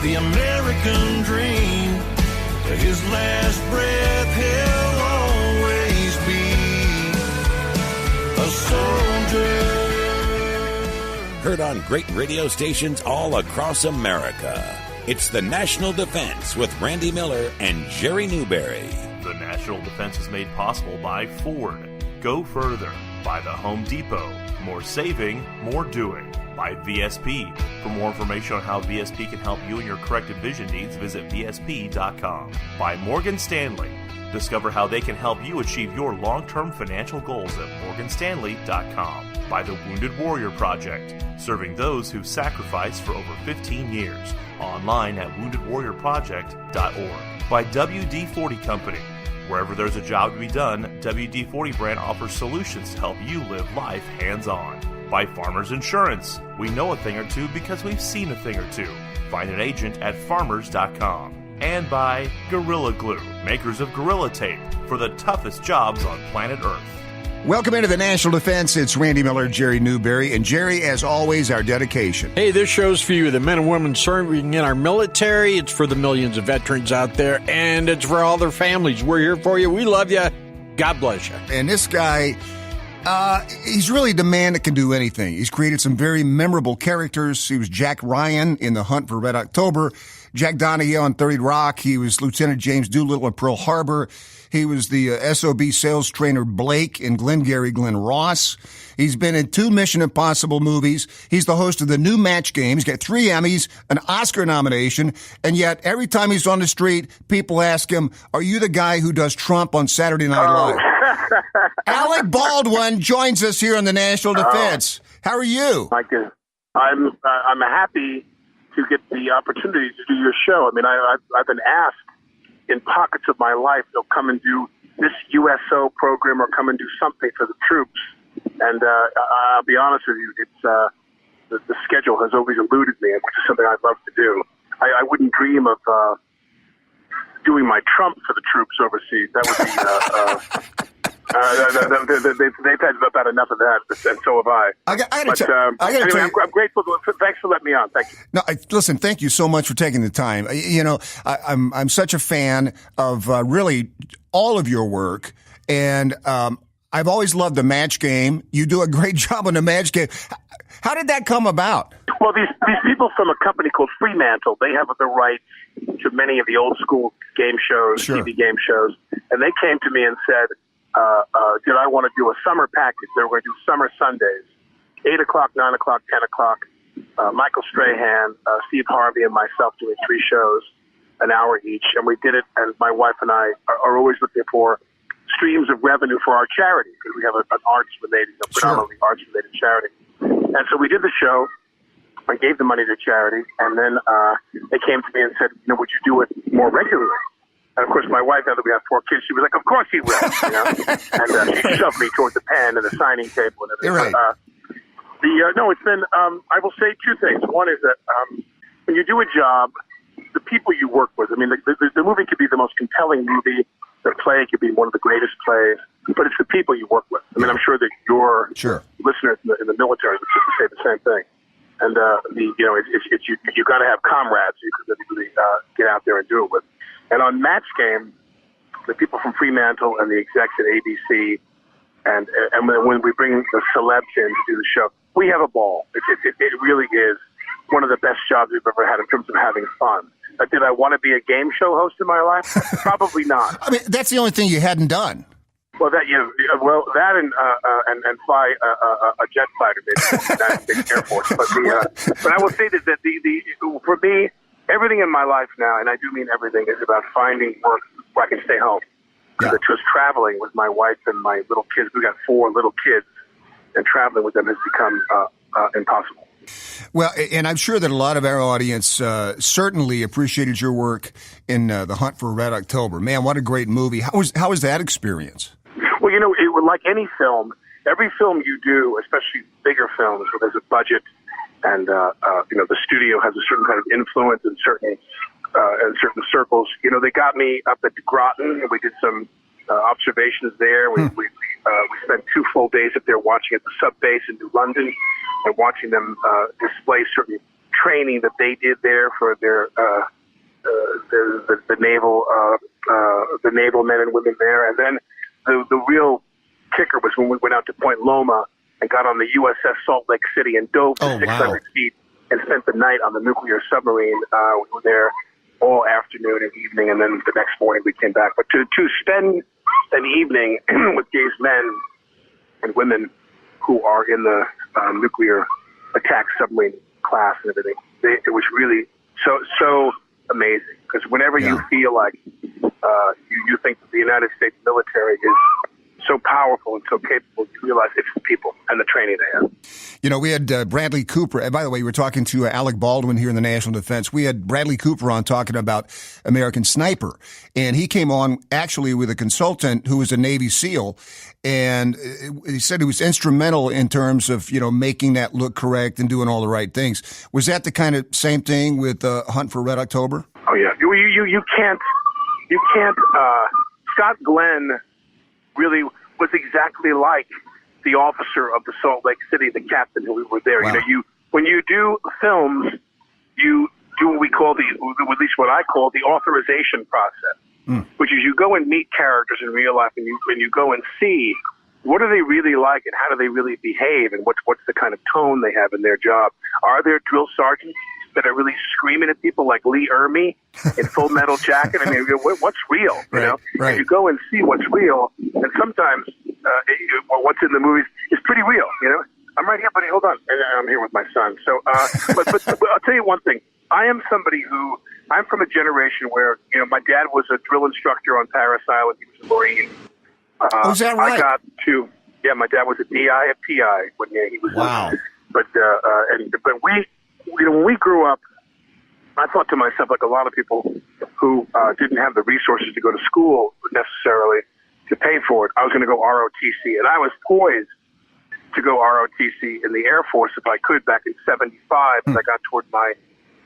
the American dream. To his last breath, he'll always be a soldier. Heard on great radio stations all across America. It's the National Defense with Randy Miller and Jerry Newberry. The National Defense is made possible by Ford. Go further. By the Home Depot. More saving, more doing. By VSP. For more information on how VSP can help you and your corrective vision needs, visit VSP.com. By Morgan Stanley. Discover how they can help you achieve your long-term financial goals at morganstanley.com. By the Wounded Warrior Project. Serving those who've sacrificed for over 15 years. Online at woundedwarriorproject.org. By WD-40 Company. Wherever there's a job to be done, WD-40 brand offers solutions to help you live life hands-on. By Farmers Insurance. We know a thing or two because we've seen a thing or two. Find an agent at farmers.com. And by Gorilla Glue, makers of Gorilla Tape for the toughest jobs on planet Earth. Welcome into the National Defense. It's Randy Miller, Jerry Newberry. And Jerry, as always, our dedication. Hey, this show's for you, the men and women serving in our military. It's for the millions of veterans out there, and it's for all their families. We're here for you. We love you. God bless you. And this guy, he's really the man that can do anything. He's created some very memorable characters. He was Jack Ryan in The Hunt for Red October, Jack Donahue on 30 Rock. He was Lieutenant James Doolittle in Pearl Harbor. He was the SOB sales trainer Blake in Glengarry Glen Ross. He's been in 2 Mission Impossible movies. He's the host of the new Match Game. He's got 3 Emmys, an Oscar nomination, and yet every time he's on the street, people ask him, "Are you the guy who does Trump on Saturday Night Live?" Alec Baldwin joins us here on the National Defense. How are you? I'm happy to get the opportunity to do your show. I mean, I've been asked in pockets of my life, they'll come and do this USO program or come and do something for the troops. And I'll be honest with you, it's the schedule has always eluded me, which is something I'd love to do. I wouldn't dream of doing my Trump for the troops overseas. That would be they've had about enough of that, and so have I. Anyway, I'm grateful. Thanks for letting me on. Thank you. No, listen. Thank you so much for taking the time. You know, I'm such a fan of really all of your work, and I've always loved the Match Game. You do a great job on the Match Game. How did that come about? Well, these people from a company called Fremantle, they have the rights to many of the old school game shows, sure. TV game shows, and they came to me and said, did I want to do a summer package? They were going to do summer Sundays, 8 o'clock, 9 o'clock, 10 o'clock. Michael Strahan, Steve Harvey, and myself doing 3 shows, an hour each. And we did it, and my wife and I are always looking for streams of revenue for our charity, because we have an arts-related, predominantly arts-related charity. And so we did the show. I gave the money to charity, and then they came to me and said, would you do it more regularly? And, of course, my wife, now that we have 4 kids, she was like, of course he will, And she shoved me towards the pen and the signing table and everything. You're right. No, it's been, I will say 2 things. One is that when you do a job, the people you work with, I mean, the movie could be the most compelling movie. The play could be one of the greatest plays, but it's the people you work with. I mean, I'm sure that your listeners in the military would say the same thing. And, you got to have comrades you can really get out there and do it with. And on Match Game, the people from Fremantle and the execs at ABC, and when we bring the celebs in to do the show, we have a ball. It really is one of the best jobs we've ever had in terms of having fun. Did I want to be a game show host in my life? Probably not. I mean, that's the only thing you hadn't done. Well, that and fly a jet fighter, maybe United States Air Force. But I will say that for me, everything in my life now, and I do mean everything, is about finding work where I can stay home. Because just traveling with my wife and my little kids, we got 4 little kids, and traveling with them has become impossible. Well, and I'm sure that a lot of our audience certainly appreciated your work in The Hunt for Red October. Man, what a great movie. How was that experience? Well, like any film, every film you do, especially bigger films where there's a budget and, the studio has a certain kind of influence in certain circles. They got me up at Groton, and we did some observations there. We spent 2 full days up there watching at the sub base in New London and watching them display certain training that they did there for their the naval men and women there. And then the real kicker was when we went out to Point Loma and got on the USS Salt Lake City and dove to 600 feet and spent the night on the nuclear submarine. We were there all afternoon and evening, and then the next morning we came back. But to spend an evening with these men and women who are in the nuclear attack submarine class and everything, it was really so amazing. Because whenever you feel like you think that the United States military is so powerful and so capable, you realize it's the people and the training they have. You know, we had Bradley Cooper. And by the way, we were talking to Alec Baldwin here in the National Defense. We had Bradley Cooper on talking about American Sniper. And he came on actually with a consultant who was a Navy SEAL. And he said it was instrumental in terms of, you know, making that look correct and doing all the right things. Was that the kind of same thing with Hunt for Red October? Oh, yeah. You can't, Scott Glenn really was exactly like the officer of the Salt Lake City, the captain who we were there. Wow. You know, when you do films, you do what we call at least what I call the authorization process, which is you go and meet characters in real life, and you go and see what are they really like and how do they really behave and what's the kind of tone they have in their job. Are there drill sergeants that are really screaming at people like Lee Ermey in Full Metal Jacket? I mean, what's real? You know, right. You go and see what's real, and sometimes what's in the movies is pretty real. You know, I'm right here, buddy. Hold on, I'm here with my son. So, but I'll tell you one thing. I am somebody I'm from a generation where, you know, my dad was a drill instructor on Paris Island. He was a Marine. Is that right? My dad was a DI at PI when he was. Wow. But when we grew up, I thought to myself, like a lot of people who didn't have the resources to go to school necessarily to pay for it, I was going to go ROTC. And I was poised to go ROTC in the Air Force if I could back in 75 as I got toward my,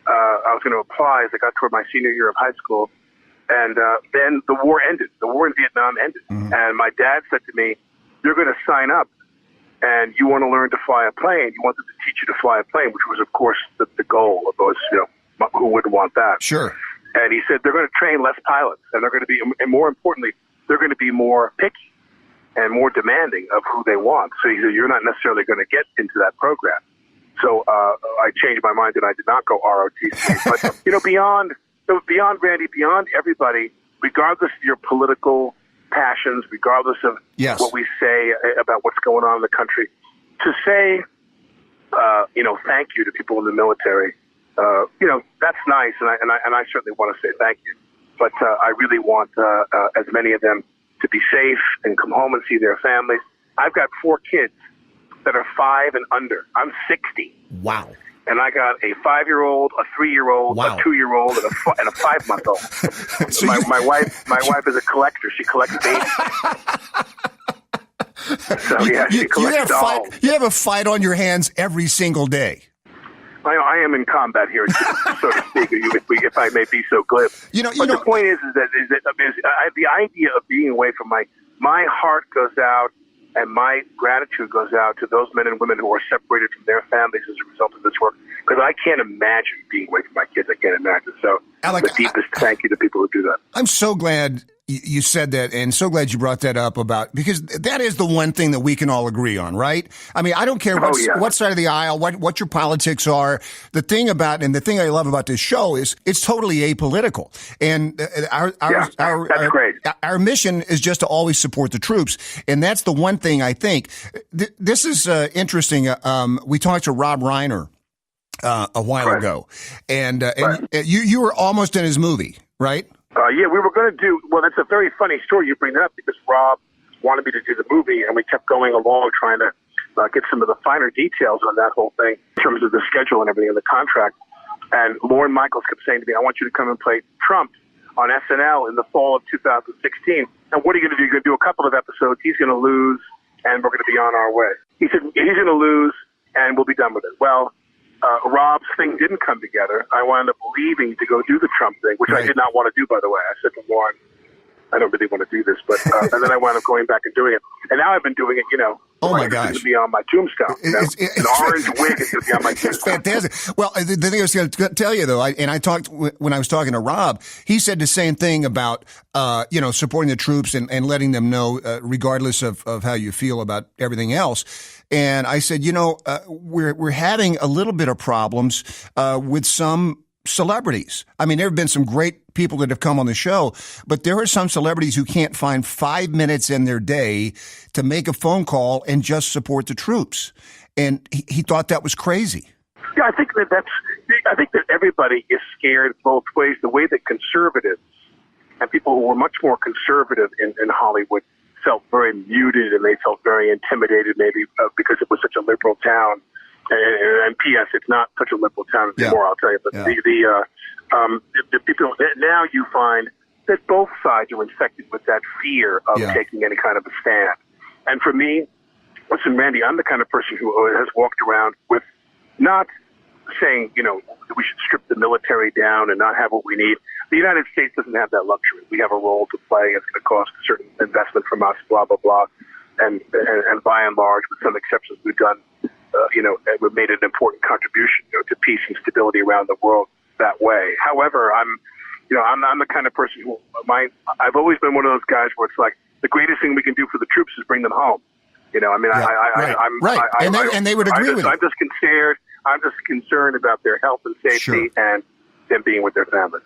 I was going to apply as I got toward my senior year of high school. And then the war ended. The war in Vietnam ended. And my dad said to me, you're going to sign up and you want to learn to fly a plane. You want them to teach you to fly a plane, which was, of course, the goal of those, you know, who wouldn't want that? Sure. And he said they're going to train less pilots, and they're going to be, and more importantly, they're going to be more picky and more demanding of who they want. So he said you're not necessarily going to get into that program. So I changed my mind and I did not go ROTC. But you know, beyond Randy, beyond everybody, regardless of your political passions, regardless of what we say about what's going on in the country, to say, you know, thank you to people in the military, you know, that's nice, and I certainly want to say thank you. But I really want as many of them to be safe and come home and see their families. I've got 4 kids that are 5 and under. I'm 60. Wow. And I got a 5-year-old, a 3-year-old, a 2-year-old, and a 5-month-old. So my wife is a collector. She collects babies. So yeah, she collects dolls. You have a fight on your hands every single day. I am in combat here, so to speak, if I may be so glib. The point is that the idea of being away from my heart goes out, and my gratitude goes out to those men and women who are separated from their families as a result of this work. Because I can't imagine being away from my kids. I can't imagine. So, Alec, the deepest thank you to people who do that. I'm so glad you said that, and so glad you brought that up because that is the one thing that we can all agree on, right? I mean, I don't care what side of the aisle, what your politics are. The thing I love about this show is it's totally apolitical. And that's great. Our mission is just to always support the troops. And that's the one thing I think. This is interesting. We talked to Rob Reiner a while ago, and you were almost in his movie, right? Yeah, we were going to do, well, that's a very funny story you bring that up because Rob wanted me to do the movie and we kept going along trying to get some of the finer details on that whole thing in terms of the schedule and everything in the contract. And Lorne Michaels kept saying to me, I want you to come and play Trump on SNL in the fall of 2016. And what are you going to do? You're going to do a couple of episodes. He's going to lose and we're going to be on our way. He said, he's going to lose and we'll be done with it. Well, Rob's thing didn't come together. I wound up leaving to go do the Trump thing, which I did not want to do, by the way. I said to Warren, I don't really want to do this, but and then I wound up going back and doing it, and now I've been doing it. Oh my It's gosh! going to be on my tombstone. An orange wig is going to be on my tombstone. It's fantastic. Well, the thing I was going to tell you though, I talked when I was talking to Rob. He said the same thing about supporting the troops and letting them know, regardless of how you feel about everything else. And I said, we're having a little bit of problems with some celebrities. I mean, there have been some great people that have come on the show, but there are some celebrities who can't find 5 minutes in their day to make a phone call and just support the troops. And he thought that was crazy. Yeah, I think that everybody is scared both ways. The way that conservatives and people who were much more conservative in Hollywood felt very muted, and they felt very intimidated, maybe because it was such a liberal town. And P.S., it's not such a liberal town anymore, I'll tell you. But the people, now you find that both sides are infected with that fear of taking any kind of a stand. And for me, listen, Randy, I'm the kind of person who has walked around with not saying, that we should strip the military down and not have what we need. The United States doesn't have that luxury. We have a role to play. It's going to cost a certain investment from us, blah, blah, blah. And by and large, with some exceptions, we've done we've made an important contribution to peace and stability around the world that way. However, I'm the kind of person who I've always been one of those guys where it's like the greatest thing we can do for the troops is bring them home. And they would agree with it. I'm just concerned about their health and safety and them being with their families.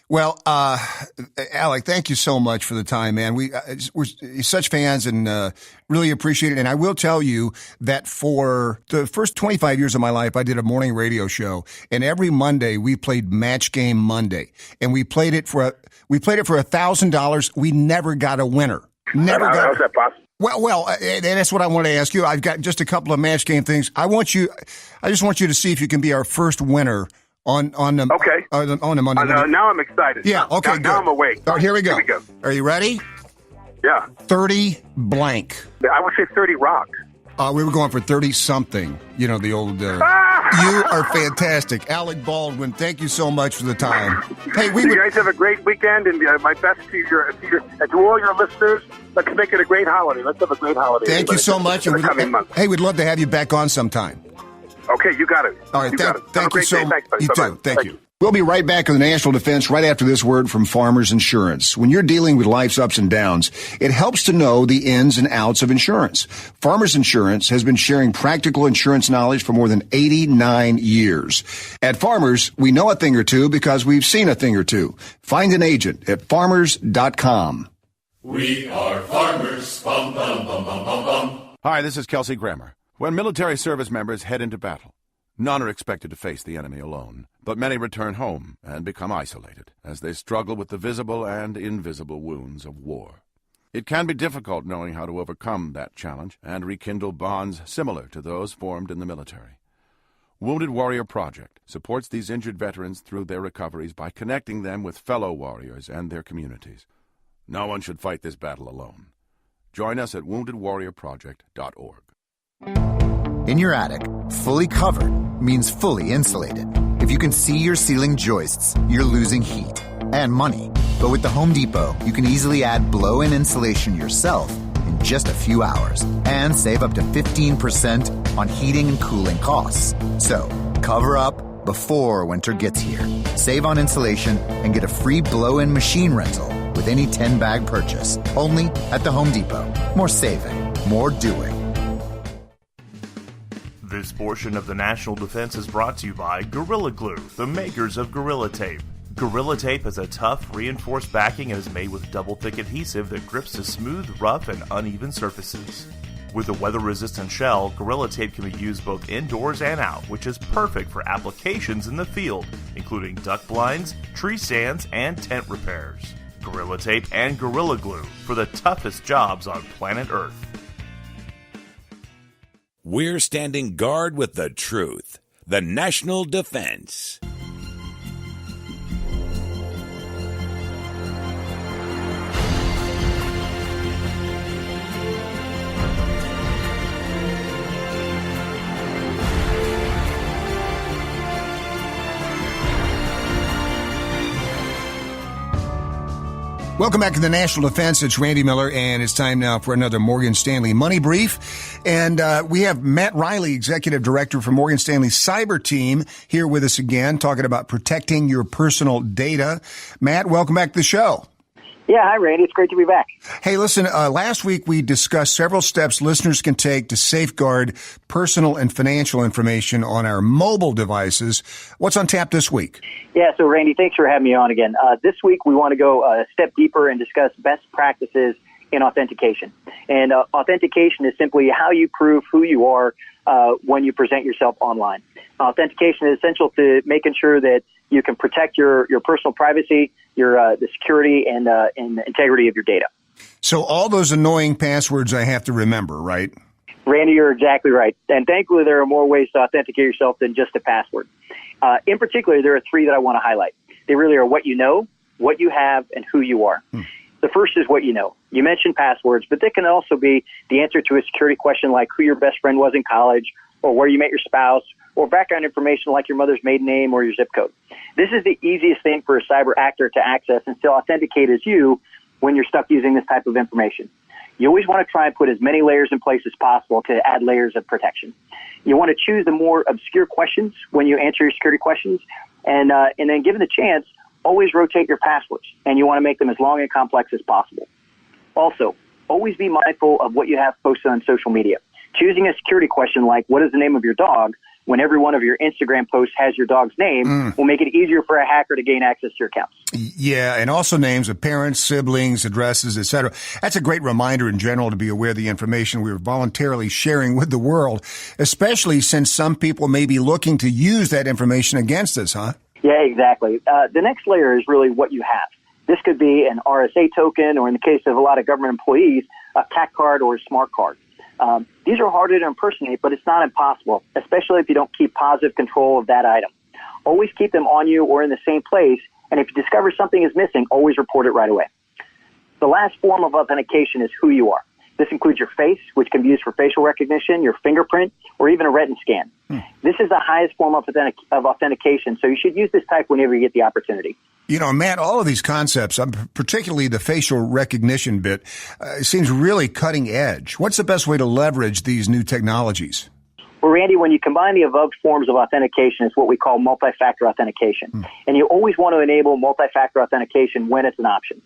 Well, Alec, thank you so much for the time, man. We're such fans and really appreciate it. And I will tell you that for the first 25 years of my life, I did a morning radio show, and every Monday we played Match Game Monday, and we played it for $1,000. We never got a winner. How's that possible? Well, and that's what I want to ask you. I've got just a couple of Match Game things. I just want you to see if you can be our first winner on the Monday. Now I'm excited. Yeah. Okay. Now I'm awake. All right, here we go. Are you ready? Yeah. 30 blank. I would say 30 rock. We were going for 30 something. The old. You are fantastic, Alec Baldwin. Thank you so much for the time. Hey, you guys have a great weekend, and my best to all your listeners. Let's make it a great holiday. Let's have a great holiday. Thank you so much. In the coming months. Hey, we'd love to have you back on sometime. Okay, you got it. All right, thank you so much. You Bye-bye. too. Thank you. We'll be right back on the National Defense right after this word from Farmers Insurance. When you're dealing with life's ups and downs, it helps to know the ins and outs of insurance. Farmers Insurance has been sharing practical insurance knowledge for more than 89 years. At Farmers, we know a thing or two because we've seen a thing or two. Find an agent at farmers.com. We are farmers. Bum, bum, bum, bum, bum, bum. Hi, this is Kelsey Grammer. When military service members head into battle, none are expected to face the enemy alone, but many return home and become isolated as they struggle with the visible and invisible wounds of war. It can be difficult knowing how to overcome that challenge and rekindle bonds similar to those formed in the military. Wounded Warrior Project supports these injured veterans through their recoveries by connecting them with fellow warriors and their communities. No one should fight this battle alone. Join us at woundedwarriorproject.org. In your attic, fully covered means fully insulated. If you can see your ceiling joists, you're losing heat and money. But with the Home Depot, you can easily add blow-in insulation yourself in just a few hours and save up to 15% on heating and cooling costs. So, cover up before winter gets here. Save on insulation and get a free blow-in machine rental with any 10-bag purchase. Only at the Home Depot. More saving, more doing. This portion of the National Defense is brought to you by Gorilla Glue, the makers of Gorilla Tape. Gorilla Tape has a tough, reinforced backing and is made with double-thick adhesive that grips to smooth, rough, and uneven surfaces. With a weather-resistant shell, Gorilla Tape can be used both indoors and out, which is perfect for applications in the field, including duck blinds, tree stands, and tent repairs. Gorilla Tape and Gorilla Glue for the toughest jobs on planet Earth. We're standing guard with the truth. The National Defense. Welcome back to the National Defense. It's Randy Miller, and it's time now for another Morgan Stanley Money Brief. And we have Matt Riley, Executive Director for Morgan Stanley Cyber Team, here with us again, talking about protecting your personal data. Matt, welcome back to the show. Yeah, hi, Randy. It's great to be back. Hey, listen, last week we discussed several steps listeners can take to safeguard personal and financial information on our mobile devices. What's on tap this week? Yeah, so Randy, thanks for having me on again. This week we want to go a step deeper and discuss best practices in authentication. And authentication is simply how you prove who you are when you present yourself online. Authentication is essential to making sure that you can protect your personal privacy, the security and the integrity of your data. So all those annoying passwords I have to remember, right? Randy, you're exactly right. And thankfully, there are more ways to authenticate yourself than just a password. In particular, there are three that I want to highlight. They really are what you know, what you have, and who you are. The first is what you know. You mentioned passwords, but they can also be the answer to a security question like who your best friend was in college, or where you met your spouse, or background information like your mother's maiden name or your zip code. This is the easiest thing for a cyber actor to access and still authenticate as you when you're stuck using this type of information. You always want to try and put as many layers in place as possible to add layers of protection. You want to choose the more obscure questions when you answer your security questions, and then given the chance, always rotate your passwords, and you want to make them as long and complex as possible. Also, always be mindful of what you have posted on social media. Choosing a security question like, what is the name of your dog, when every one of your Instagram posts has your dog's name, will make it easier for a hacker to gain access to your accounts. Yeah, and also names of parents, siblings, addresses, etc. That's a great reminder in general to be aware of the information we're voluntarily sharing with the world, especially since some people may be looking to use that information against us, huh? Yeah, exactly. The next layer is really what you have. This could be an RSA token, or in the case of a lot of government employees, a CAC card or a smart card. These are harder to impersonate, but it's not impossible, especially if you don't keep positive control of that item. Always keep them on you or in the same place, and if you discover something is missing, always report it right away. The last form of authentication is who you are. This includes your face, which can be used for facial recognition, your fingerprint, or even a retina scan. This is the highest form of authentication, so you should use this type whenever you get the opportunity. You know, Matt, all of these concepts, particularly the facial recognition bit, seems really cutting edge. What's the best way to leverage these new technologies? Well, Randy, when you combine the above forms of authentication, it's what we call multi-factor authentication. And you always want to enable multi-factor authentication when it's an option.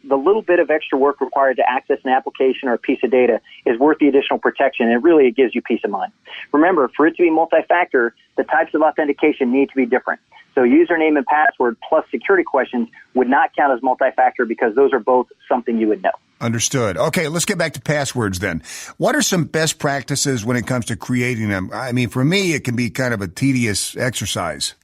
The little bit of extra work required to access an application or a piece of data is worth the additional protection, and it gives you peace of mind. Remember, for it to be multi-factor, the types of authentication need to be different. So username and password plus security questions would not count as multi-factor because those are both something you would know. Understood. Okay, let's get back to passwords then. What are some best practices when it comes to creating them? I mean, for me, it can be kind of a tedious exercise.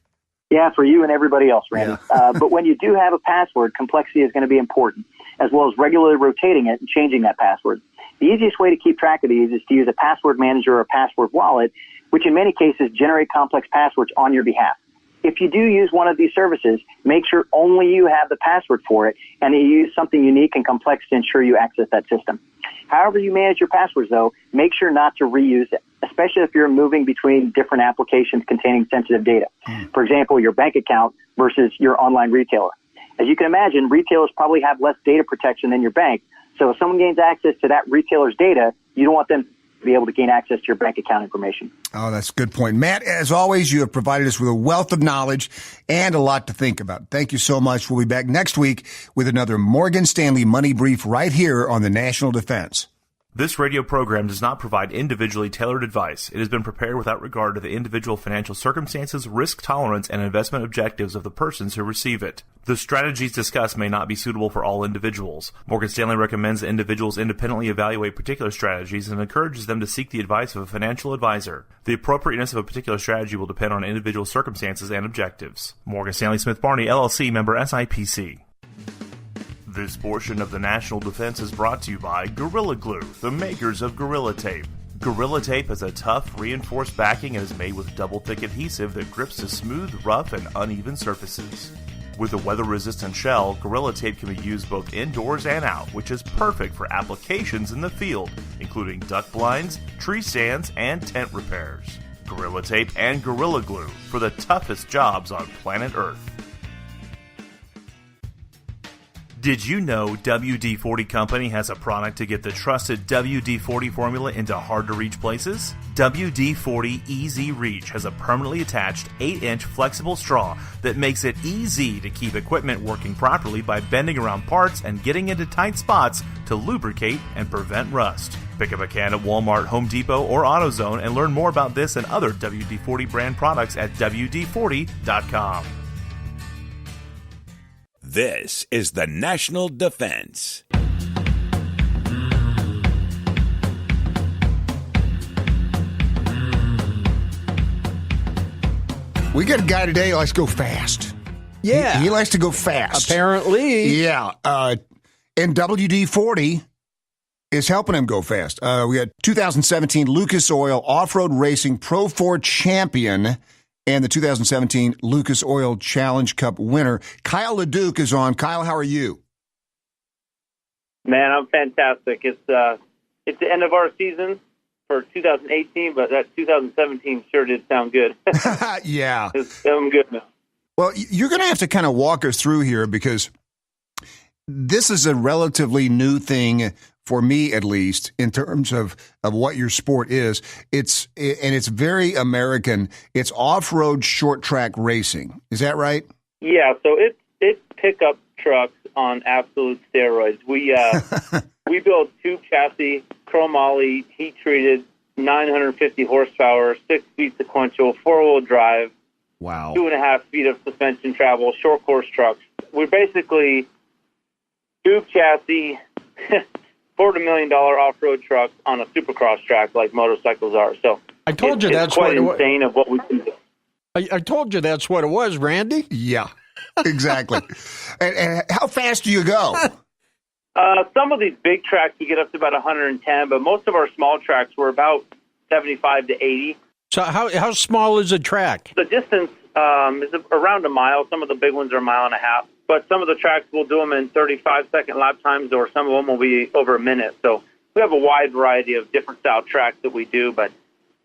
Yeah, for you and everybody else, Randy. Yeah. But when you do have a password, complexity is going to be important, as well as regularly rotating it and changing that password. The easiest way to keep track of these is to use a password manager or a password wallet, which in many cases generate complex passwords on your behalf. If you do use one of these services, make sure only you have the password for it, and you use something unique and complex to ensure you access that system. However you manage your passwords, though, make sure not to reuse it, especially if you're moving between different applications containing sensitive data. For example, your bank account versus your online retailer. As you can imagine, retailers probably have less data protection than your bank, so if someone gains access to that retailer's data, you don't want them to be able to gain access to your bank account information. Oh, that's a good point. Matt, as always, you have provided us with a wealth of knowledge and a lot to think about. Thank you so much. We'll be back next week with another Morgan Stanley Money Brief right here on the National Defense. This radio program does not provide individually tailored advice. It has been prepared without regard to the individual financial circumstances, risk tolerance, and investment objectives of the persons who receive it. The strategies discussed may not be suitable for all individuals. Morgan Stanley recommends that individuals independently evaluate particular strategies and encourages them to seek the advice of a financial advisor. The appropriateness of a particular strategy will depend on individual circumstances and objectives. Morgan Stanley Smith Barney, LLC, member SIPC. This portion of the National Defense is brought to you by Gorilla Glue, the makers of Gorilla Tape. Gorilla Tape has a tough, reinforced backing and is made with double-thick adhesive that grips to smooth, rough, and uneven surfaces. With a weather-resistant shell, Gorilla Tape can be used both indoors and out, which is perfect for applications in the field, including duck blinds, tree stands, and tent repairs. Gorilla Tape and Gorilla Glue for the toughest jobs on planet Earth. Did you know WD-40 Company has a product to get the trusted WD-40 formula into hard-to-reach places? WD-40 Easy Reach has a permanently attached 8-inch flexible straw that makes it easy to keep equipment working properly by bending around parts and getting into tight spots to lubricate and prevent rust. Pick up a can at Walmart, Home Depot, or AutoZone and learn more about this and other WD-40 brand products at WD-40.com. This is the National Defense. We got a guy today who likes to go fast. Yeah. He likes to go fast. Apparently. Yeah. And WD-40 is helping him go fast. We got 2017 Lucas Oil Off-Road Racing Pro 4 champion and the 2017 Lucas Oil Challenge Cup winner. Kyle LeDuc is on. Kyle, how are you? Man, I'm fantastic. It's the end of our season for 2018, but that 2017 sure did sound good. Yeah. I'm good now. Well, you're going to have to kind of walk us through here because this is a relatively new thing for me, at least, in terms of what your sport is. It's very American. It's off-road short track racing. Is that right? Yeah, so it's pickup trucks on absolute steroids. We build tube chassis, chromoly, heat treated, 950 horsepower, 6-speed sequential, 4-wheel drive. Wow. 2.5 feet of suspension travel, short course trucks. We're basically tube chassis, $250 million off-road truck on a supercross track like motorcycles are. So I told you that's quite what insane of what we can do. I told you that's what it was, Randy. Yeah, exactly. and how fast do you go? Some of these big tracks we get up to about 110, but most of our small tracks were about 75 to 80. So how small is a track? The distance is around a mile. Some of the big ones are a mile and a half. But some of the tracks, we'll do them in 35-second lap times, or some of them will be over a minute. So we have a wide variety of different style tracks that we do, but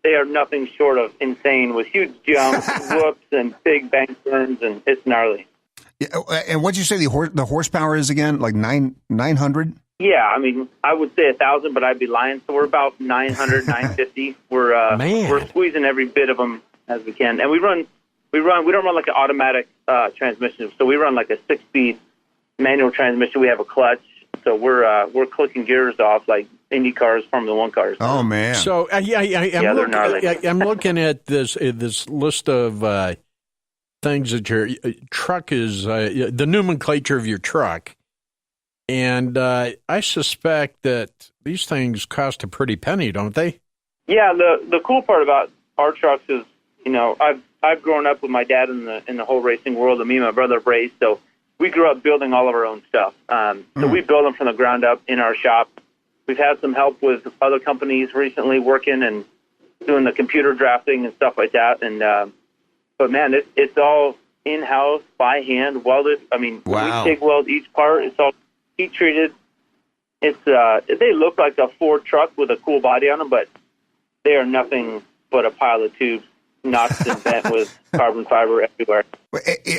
they are nothing short of insane with huge jumps, whoops, and big bank turns, and it's gnarly. Yeah, and what'd you say the horsepower is again? Like 900? Yeah, I mean, I would say 1,000, but I'd be lying. So we're about 900, 950. We're squeezing every bit of them as we can, and we don't run like an automatic transmission. So we run like a 6-speed manual transmission. We have a clutch, so we're clicking gears off like Indy cars, Formula 1 cars. Oh man! So they're gnarly. I'm looking at this list of things that your truck is, the nomenclature of your truck. And I suspect that these things cost a pretty penny, don't they? Yeah, the cool part about our trucks is, I've grown up with my dad in the whole racing world, and me and my brother raced, so we grew up building all of our own stuff. So we build them from the ground up in our shop. We've had some help with other companies recently working and doing the computer drafting and stuff like that. And but man, it's all in-house, by hand, welded. I mean, wow. We TIG weld each part. It's all heat treated. It's they look like a Ford truck with a cool body on them, but they are nothing but a pile of tubes, notched and bent with carbon fiber everywhere.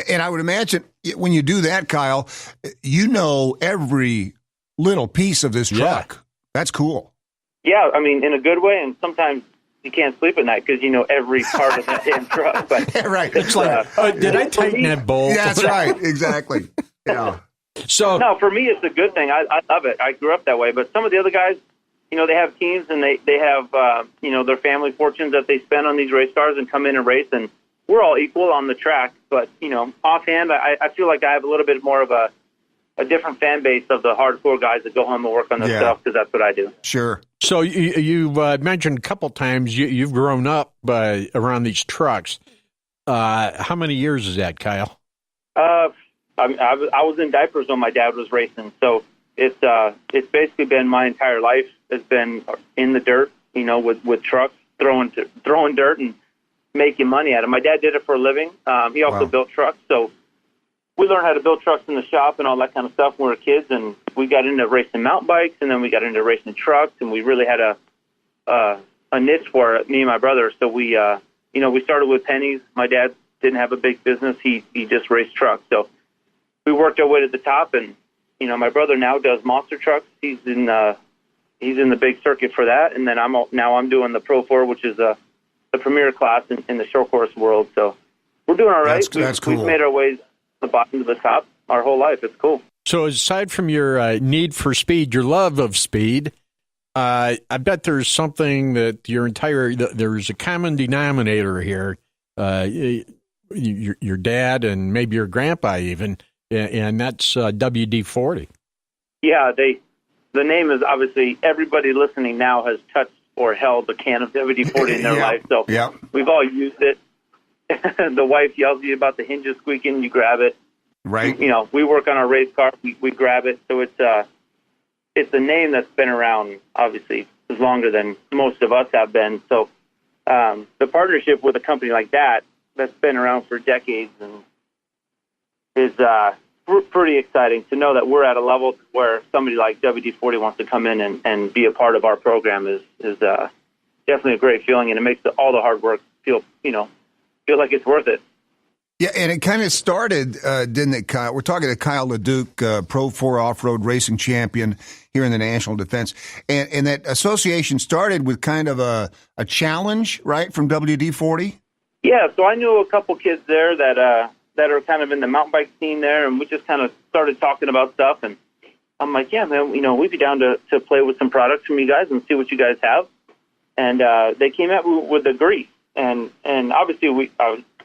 And I would imagine when you do that, Kyle, you know every little piece of this truck. Yeah. That's cool. Yeah, I mean, in a good way, and sometimes you can't sleep at night because you know every part of that damn truck. But yeah, right. It's like, did I tighten that bolt? Yeah, that's right. Exactly. Yeah. So no, for me, it's a good thing. I love it. I grew up that way. But some of the other guys, they have teams and they have, their family fortunes that they spend on these race cars and come in and race. And we're all equal on the track. But, offhand, I feel like I have a little bit more of a different fan base of the hardcore guys that go home and work on their stuff because that's what I do. Sure. So you've mentioned a couple times you've grown up around these trucks. How many years is that, Kyle? I was in diapers when my dad was racing, so it's basically been my entire life has been in the dirt, with trucks, throwing dirt and making money at it. My dad did it for a living. He also built trucks, so we learned how to build trucks in the shop and all that kind of stuff when we were kids, and we got into racing mountain bikes, and then we got into racing trucks, and we really had a niche for it, me and my brother. So we started with pennies. My dad didn't have a big business. He just raced trucks, so we worked our way to the top, and, my brother now does monster trucks. He's in the big circuit for that, and then I'm doing the Pro 4, which is the premier class in the short course world. So we're doing all right. That's cool. We've made our ways from the bottom to the top our whole life. It's cool. So aside from your need for speed, your love of speed, I bet there's something that there's a common denominator here. Your dad and maybe your grandpa even, and that's WD-40. Yeah, the name is obviously, everybody listening now has touched or held a can of WD-40 in their life, so we've all used it. The wife yells at you about the hinges squeaking, you grab it. Right. We work on our race car, we grab it, so it's a name that's been around, obviously, as longer than most of us have been. So the partnership with a company like that's been around for decades and is pretty exciting to know that we're at a level where somebody like WD-40 wants to come in and be a part of our program is definitely a great feeling, and it makes all the hard work feel like it's worth it. Yeah, and it kind of started, didn't it, Kyle? We're talking to Kyle LeDuc, Pro 4 off-road racing champion here in the National Defense. And that association started with kind of a challenge, right, from WD-40? Yeah, so I knew a couple kids there that are kind of in the mountain bike scene there, and we just kind of started talking about stuff. And I'm like, yeah, man, we'd be down to play with some products from you guys and see what you guys have. And they came out with the grease. And obviously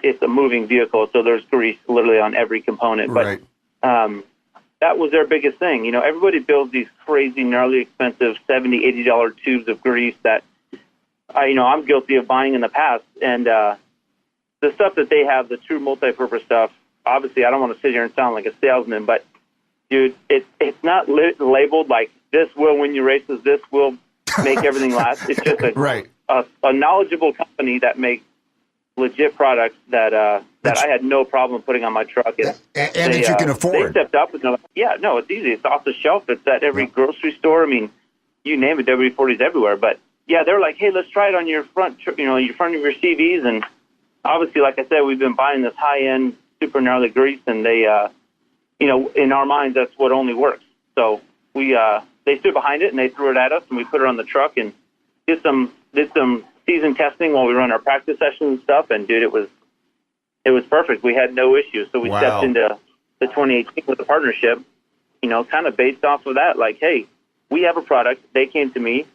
it's a moving vehicle, so there's grease literally on every component. Right. But that was their biggest thing. Everybody builds these crazy, gnarly, expensive $70, $80 tubes of grease that I'm guilty of buying in the past. And the stuff that they have, the true multi-purpose stuff, obviously I don't want to sit here and sound like a salesman, but, dude, it's not labeled like this will win you races, this will make everything last. It's just a knowledgeable company that makes legit products that I had no problem putting on my truck. And that you can afford. They stepped up and they're like, yeah, no, it's easy. It's off the shelf. It's at every grocery store. I mean, you name it, WD-40's everywhere. But, yeah, they're like, hey, let's try it on your front, your front of your CVs. And obviously, like I said, we've been buying this high-end, super gnarly grease, and they, in our minds, that's what only works. So they stood behind it and they threw it at us, and we put it on the truck and did some season testing while we run our practice sessions and stuff. And dude, it was perfect. We had no issues. So we stepped into the 2018 with a partnership, kind of based off of that. Like, hey, we have a product. They came to me.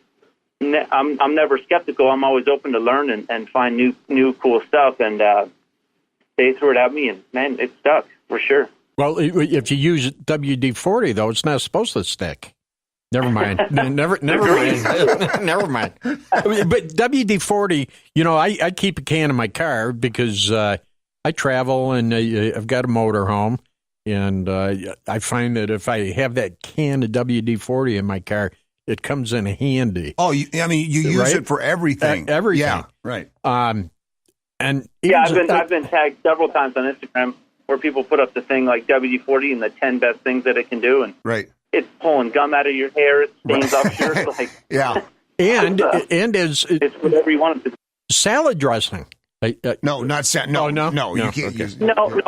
I'm never skeptical. I'm always open to learn and find new cool stuff. And they threw it at me, and man, it stuck for sure. Well, if you use WD-40 though, it's not supposed to stick. Never mind. Never mind. Never mind. But WD-40, I keep a can in my car because I travel and I've got a motorhome, and I find that if I have that can of WD-40 in my car, it comes in handy. Oh, you use it for everything. Everything. Yeah, right. And I've been tagged several times on Instagram where people put up the thing like WD-40 and the 10 best things that it can do, and it's pulling gum out of your hair. It stains off shirts. Like, and it's whatever you want it to be. Salad dressing. No, not salad. No, you can't use. No,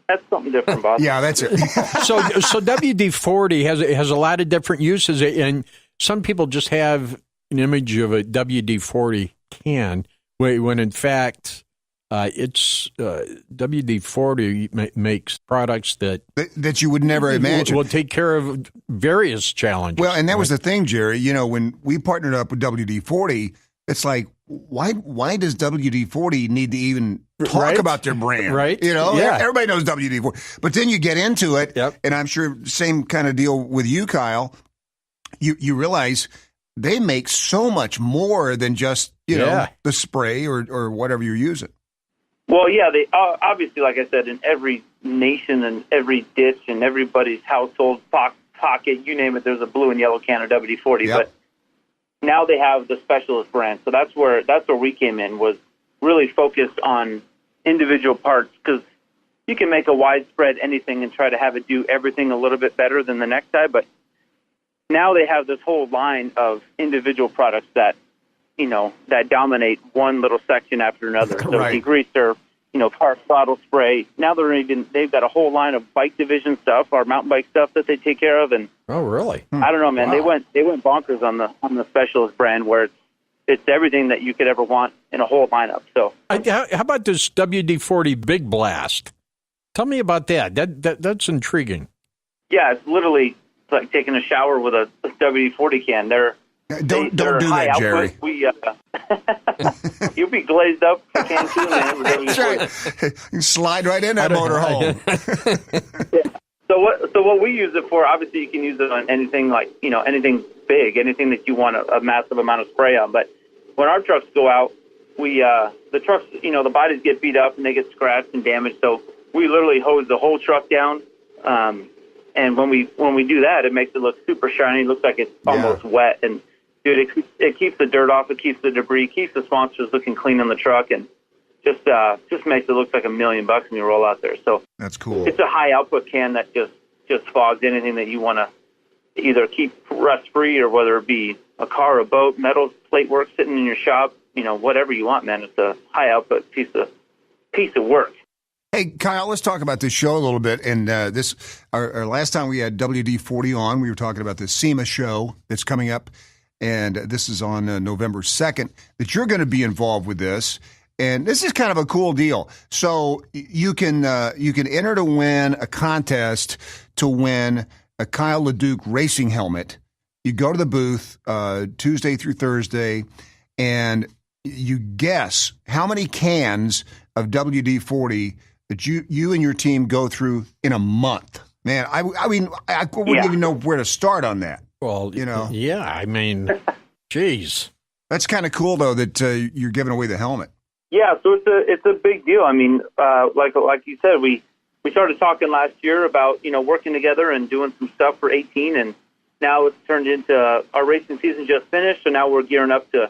that's something different, Bob. Yeah, that's it. So WD-40 has a lot of different uses, and some people just have an image of a WD-40 can, when in fact it's WD-40 makes products that you would never imagine will take care of various challenges. Well, and that was the thing, Jerry. When we partnered up with WD-40, it's like, why does WD-40 need to even talk about their brand? Right. Everybody knows WD-40. But then you get into it, and I'm sure same kind of deal with you, Kyle. You realize they make so much more than just, the spray or whatever you're using. Well, yeah, they obviously, like I said, in every nation and every ditch and everybody's household pocket, you name it, there's a blue and yellow can of WD-40. But now they have the specialist brand, so that's where we came in, was really focused on individual parts, because you can make a widespread anything and try to have it do everything a little bit better than the next guy. But now they have this whole line of individual products that dominate one little section after another. So degreaser, car throttle spray. Now they've got a whole line of bike division stuff, our mountain bike stuff that they take care of. And oh, really? I don't know, man. Wow. They went bonkers on the Specialist brand, where it's everything that you could ever want in a whole lineup. So how about this WD-40 Big Blast? Tell me about that. That's intriguing. Yeah, it's like taking a shower with a WD-40 can. Don't do that, Jerry. You'll be glazed up for Cancun, man. With That's right. You slide right in that motorhome. So what we use it for? Obviously, you can use it on anything anything big, anything that you want a massive amount of spray on. But when our trucks go out, the trucks, the bodies get beat up and they get scratched and damaged. So we literally hose the whole truck down. And when we do that, it makes it look super shiny. It looks like it's almost wet. And dude, it keeps the dirt off. It keeps the debris. Keeps the sponsors looking clean on the truck, and just makes it look like $1 million when you roll out there. So that's cool. It's a high output can that just fogs anything that you want to either keep rust free, or whether it be a car, a boat, metal plate work sitting in your shop. Whatever you want, man. It's a high output piece of work. Hey, Kyle, let's talk about this show a little bit. And our last time we had WD-40 on, we were talking about the SEMA show that's coming up. And this is on November 2nd, that you're going to be involved with this. And this is kind of a cool deal. So you can enter to win a contest to win a Kyle LeDuc racing helmet. You go to the booth Tuesday through Thursday, and you guess how many cans of WD-40 that you and your team go through in a month. Man, I wouldn't even know where to start on that. Well, yeah, I mean, geez. That's kind of cool, though, that you're giving away the helmet. Yeah, so it's a big deal. I mean, like you said, we started talking last year about working together and doing some stuff for 18, and now it's turned into our racing season just finished, so now we're gearing up to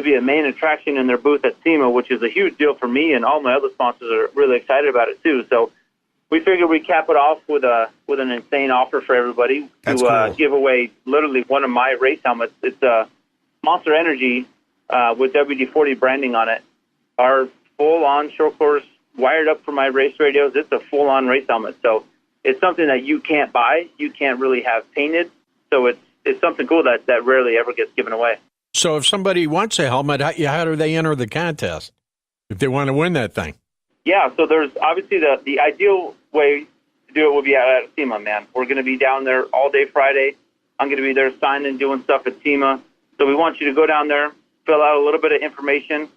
be a main attraction in their booth at SEMA, which is a huge deal for me, and all my other sponsors are really excited about it too. So we figured we'd cap it off with an insane offer for everybody to give away literally one of my race helmets. It's a Monster Energy with WD-40 branding on it. Our full-on short course, wired up for my race radios. It's a full-on race helmet. So it's something that you can't buy. You can't really have painted. So it's something cool that rarely ever gets given away. So if somebody wants a helmet, how do they enter the contest if they want to win that thing? Yeah, so there's obviously the ideal way to do it will be at SEMA, man. We're going to be down there all day Friday. I'm going to be there signing, doing stuff at SEMA. So we want you to go down there, fill out a little bit of information,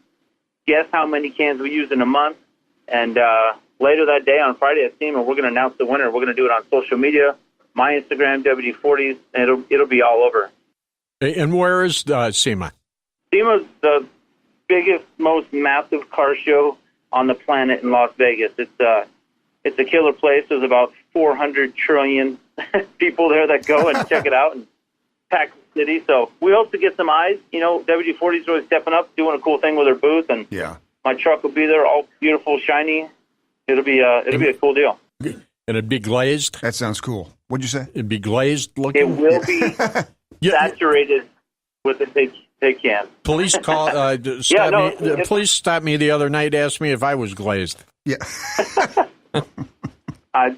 guess how many cans we use in a month, and later that day on Friday at SEMA, we're going to announce the winner. We're going to do it on social media, my Instagram, WD-40s, and it'll be all over. And where is SEMA? SEMA's the biggest, most massive car show on the planet in Las Vegas. It's a killer place. There's about 400 trillion people there that go and check it out and pack the city. So we hope to get some eyes. WD-40 is really stepping up, doing a cool thing with their booth, and my truck will be there, all beautiful, shiny. It'll be a cool deal. And it'd be glazed. That sounds cool. What'd you say? It'd be glazed looking. It will be saturated with the big can. Police police stopped me the other night, asked me if I was glazed. Yeah.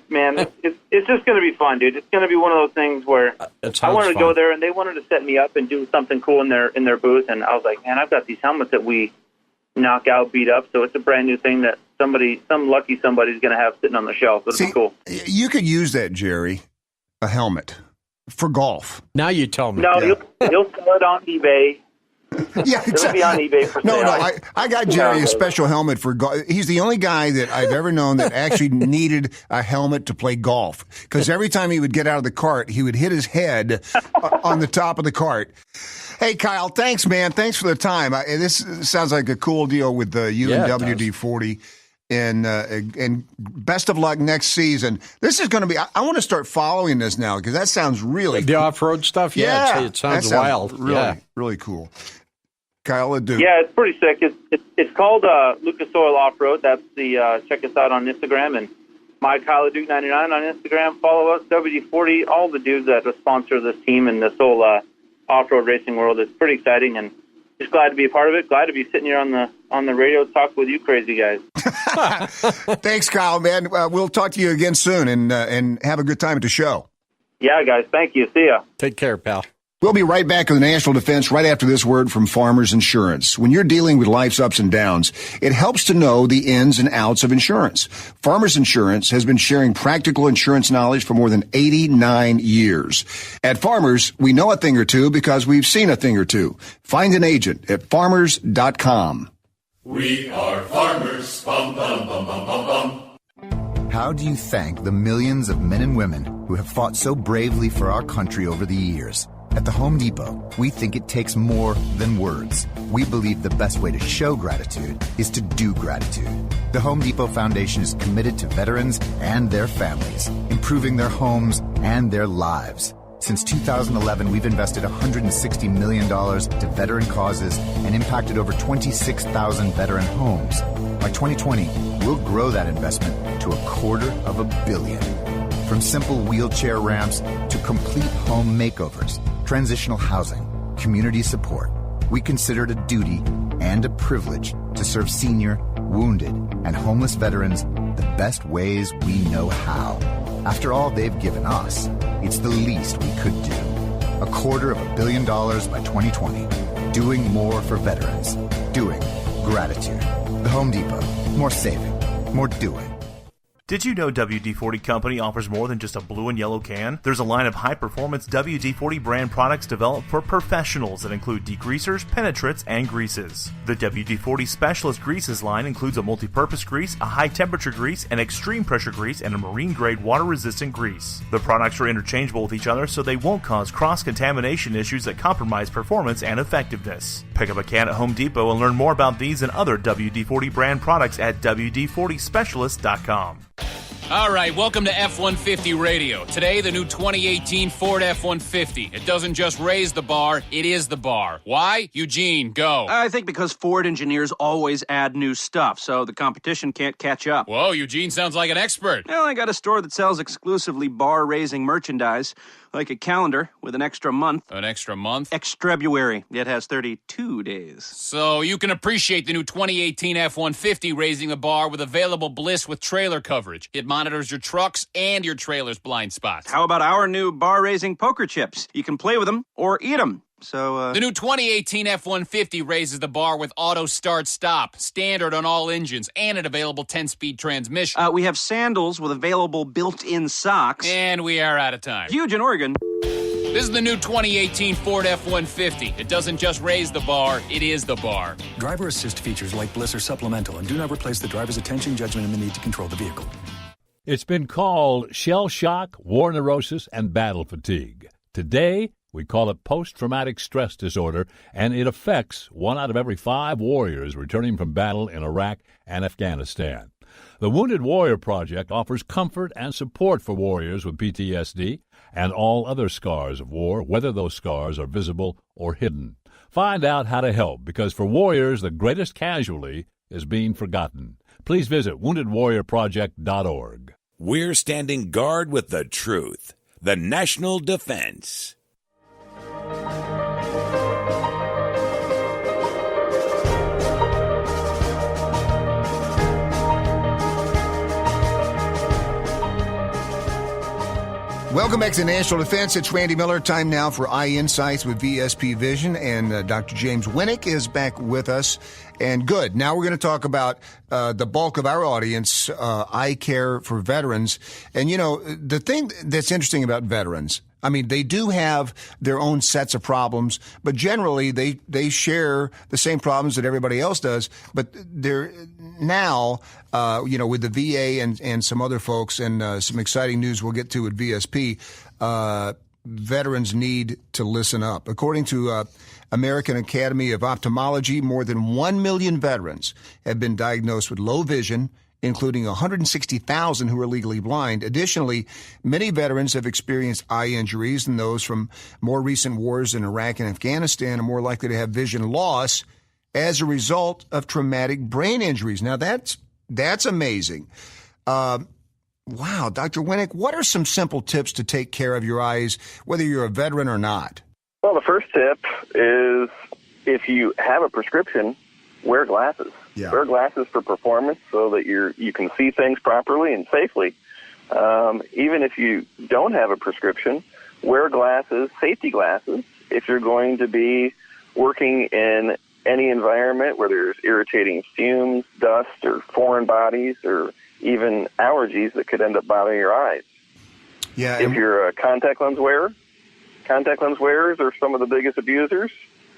Man, it's just going to be fun, dude. It's going to be one of those things where I wanted to go there, and they wanted to set me up and do something cool in their booth, and I was like, man, I've got these helmets that we knock out, beat up, so it's a brand new thing that some lucky somebody's going to have sitting on the shelf. It'll be cool. You could use that, Jerry, a helmet for golf. Now you tell me. No, you'll sell it on eBay. Yeah, exactly. It'll be on eBay for sale. No, I got Jerry a special helmet for golf. He's the only guy that I've ever known that actually needed a helmet to play golf. Because every time he would get out of the cart, he would hit his head on the top of the cart. Hey, Kyle, thanks, man. Thanks for the time. This sounds like a cool deal with you and WD-40. And best of luck next season. This is going to be, I want to start following this now because that sounds really the cool. off-road stuff? Yeah, it sounds wild. Really cool. Kyle LeDuc. Yeah, it's pretty sick. It's called Lucas Oil Off-Road. That's the, check us out on Instagram, and my Kyle LeDuc 99 on Instagram. Follow us, WD-40, all the dudes that sponsor this team and this whole off-road racing world. It's pretty exciting, and just glad to be a part of it. Glad to be sitting here on the radio talking with you crazy guys. Thanks, Kyle, man. We'll talk to you again soon, and have a good time at the show. Yeah, guys. Thank you. See ya. Take care, pal. We'll be right back with the National Defense right after this word from Farmers Insurance. When you're dealing with life's ups and downs, it helps to know the ins and outs of insurance. Farmers Insurance has been sharing practical insurance knowledge for more than 89 years. At Farmers, we know a thing or two because we've seen a thing or two. Find an agent at farmers.com. We are farmers. Bum, bum, bum, bum, bum, bum. How do you thank the millions of men and women who have fought so bravely for our country over the years? At the Home Depot, we think it takes more than words. We believe the best way to show gratitude is to do gratitude. The Home Depot Foundation is committed to veterans and their families, improving their homes and their lives. Since 2011, we've invested $160 million to veteran causes and impacted over 26,000 veteran homes. By 2020, we'll grow that investment to $250 million. From simple wheelchair ramps to complete home makeovers, transitional housing, community support, we consider it a duty and a privilege to serve senior, wounded, and homeless veterans the best ways we know how. After all they've given us, it's the least we could do. $250 million by 2020. Doing more for veterans. Doing gratitude. The Home Depot. More saving. More doing. Did you know WD-40 Company offers more than just a blue and yellow can? There's a line of high-performance WD-40 brand products developed for professionals that include degreasers, penetrants, and greases. The WD-40 Specialist Greases line includes a multi-purpose grease, a high-temperature grease, an extreme pressure grease, and a marine-grade water-resistant grease. The products are interchangeable with each other so they won't cause cross-contamination issues that compromise performance and effectiveness. Pick up a can at Home Depot and learn more about these and other WD-40 brand products at WD-40Specialist.com. All right, welcome to F-150 Radio. Today, the new 2018 Ford F-150. It doesn't just raise the bar, it is the bar. Why? Eugene, go. I think because Ford engineers always add new stuff, so the competition can't catch up. Whoa, Eugene sounds like an expert. Well, I got a store that sells exclusively bar-raising merchandise, like a calendar with an extra month. An extra month? Extrebuary. It has 32 days. So you can appreciate the new 2018 F-150 raising the bar with available bliss with trailer coverage. It monitors your trucks and your trailer's blind spots. How about our new bar-raising poker chips? You can play with them or eat them. So, The new 2018 F-150 raises the bar with auto start-stop, standard on all engines, and an available 10-speed transmission. We have sandals with available built-in socks. And we are out of time. Huge in Oregon. This is the new 2018 Ford F-150. It doesn't just raise the bar, it is the bar. Driver assist features like Bliss are supplemental and do not replace the driver's attention, judgment, and the need to control the vehicle. It's been called shell shock, war neurosis, and battle fatigue. Today, we call it post-traumatic stress disorder, and it affects 1 out of every 5 warriors returning from battle in Iraq and Afghanistan. The Wounded Warrior Project offers comfort and support for warriors with PTSD and all other scars of war, whether those scars are visible or hidden. Find out how to help, because for warriors, the greatest casualty is being forgotten. Please visit woundedwarriorproject.org. We're standing guard with the truth. The National Defense. Welcome back to National Defense. It's Randy Miller. Time now for Eye Insights with VSP Vision, and Dr. James Winnick is back with us. And good. Now we're going to talk about the bulk of our audience, eye care for veterans. And, you know, the thing that's interesting about veterans, I mean, they do have their own sets of problems, but generally they share the same problems that everybody else does. But they're now, with the VA and some other folks and some exciting news we'll get to at VSP, veterans need to listen up. According to American Academy of Ophthalmology, more than 1 million veterans have been diagnosed with low vision, including 160,000 who are legally blind. Additionally, many veterans have experienced eye injuries, and those from more recent wars in Iraq and Afghanistan are more likely to have vision loss as a result of traumatic brain injuries. Now, that's amazing. Wow, Dr. Winnick, what are some simple tips to take care of your eyes, whether you're a veteran or not? Well, the first tip is if you have a prescription, wear glasses. Yeah. Wear glasses for performance so that you can see things properly and safely. Even if you don't have a prescription, wear glasses, safety glasses, if you're going to be working in any environment where there's irritating fumes, dust, or foreign bodies, or even allergies that could end up bothering your eyes. Yeah. If you're a contact lens wearers are some of the biggest abusers.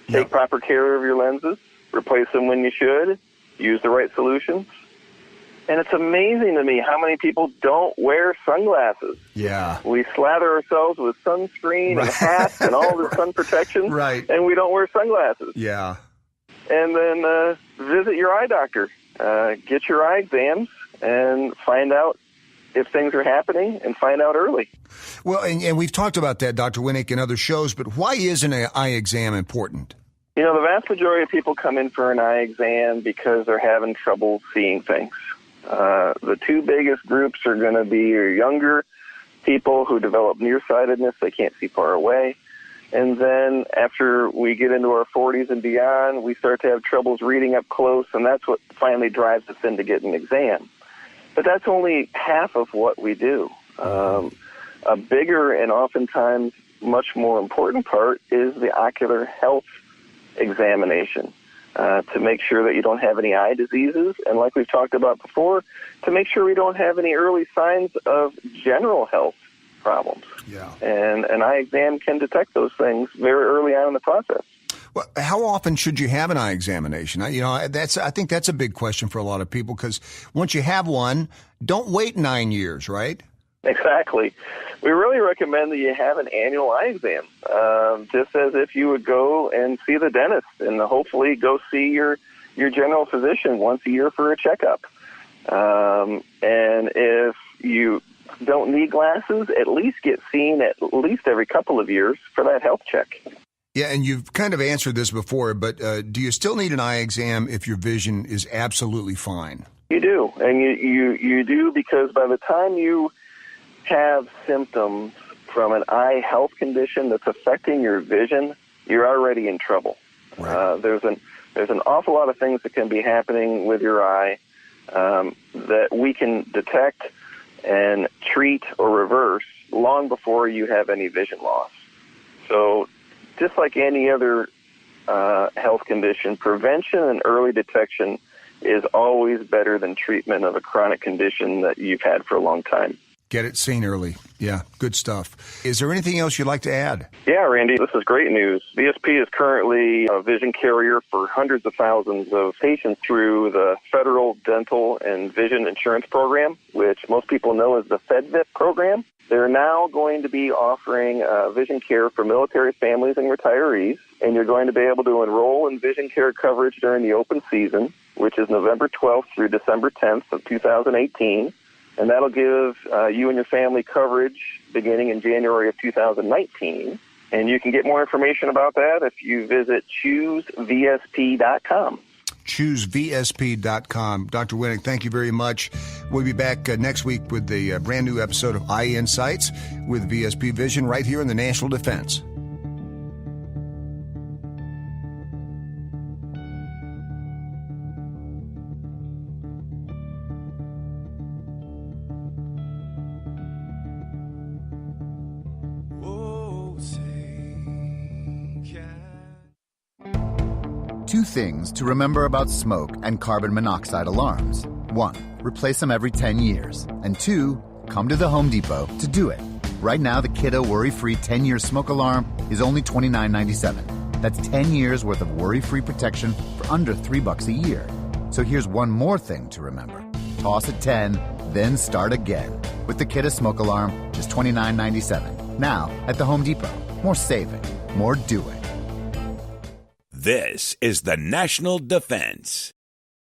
Take proper care of your lenses. Replace them when you should. Use the right solutions. And it's amazing to me how many people don't wear sunglasses. Yeah. We slather ourselves with sunscreen and hats and all this sun protection, and we don't wear sunglasses. Yeah. And then visit your eye doctor. Get your eye exams and find out if things are happening and find out early. Well, and we've talked about that, Dr. Winnick, in other shows, but why is an eye exam important? You know, the vast majority of people come in for an eye exam because they're having trouble seeing things. The two biggest groups are going to be your younger people who develop nearsightedness, they can't see far away. And then after we get into our 40s and beyond, we start to have troubles reading up close, and that's what finally drives us in to get an exam. But that's only half of what we do. A bigger and oftentimes much more important part is the ocular health examination. To make sure that you don't have any eye diseases, and like we've talked about before, to make sure we don't have any early signs of general health problems. Yeah. And an eye exam can detect those things very early on in the process. Well, how often should you have an eye examination? I think that's a big question for a lot of people, because once you have one, don't wait 9 years, right? Exactly. We really recommend that you have an annual eye exam, just as if you would go and see the dentist, and hopefully go see your general physician once a year for a checkup. And if you don't need glasses, at least get seen at least every couple of years for that health check. Yeah, and you've kind of answered this before, but do you still need an eye exam if your vision is absolutely fine? You do, and you do, because by the time you have symptoms from an eye health condition that's affecting your vision, you're already in trouble. Right. There's an awful lot of things that can be happening with your eye that we can detect and treat or reverse long before you have any vision loss. So just like any other health condition, prevention and early detection is always better than treatment of a chronic condition that you've had for a long time. Get it seen early. Yeah, good stuff. Is there anything else you'd like to add? Yeah, Randy, this is great news. VSP is currently a vision carrier for hundreds of thousands of patients through the Federal Dental and Vision Insurance Program, which most people know as the FedVIP program. They're now going to be offering vision care for military families and retirees, and you're going to be able to enroll in vision care coverage during the open season, which is November 12th through December 10th of 2018. And that'll give you and your family coverage beginning in January of 2019. And you can get more information about that if you visit choosevsp.com. choosevsp.com. Dr. Winnick, thank you very much. We'll be back next week with the brand new episode of Eye Insights with VSP Vision right here in the National Defense. Two things to remember about smoke and carbon monoxide alarms. 1, replace them every 10 years. And 2, come to the Home Depot to do it. Right now, the Kiddo Worry-Free 10-year smoke alarm is only $29.97. That's 10 years worth of worry-free protection for under $3 a year. So here's one more thing to remember. Toss at 10, then start again. With the Kiddo Smoke Alarm, just $29.97. Now at the Home Depot. More saving, more doing. This is the National Defense.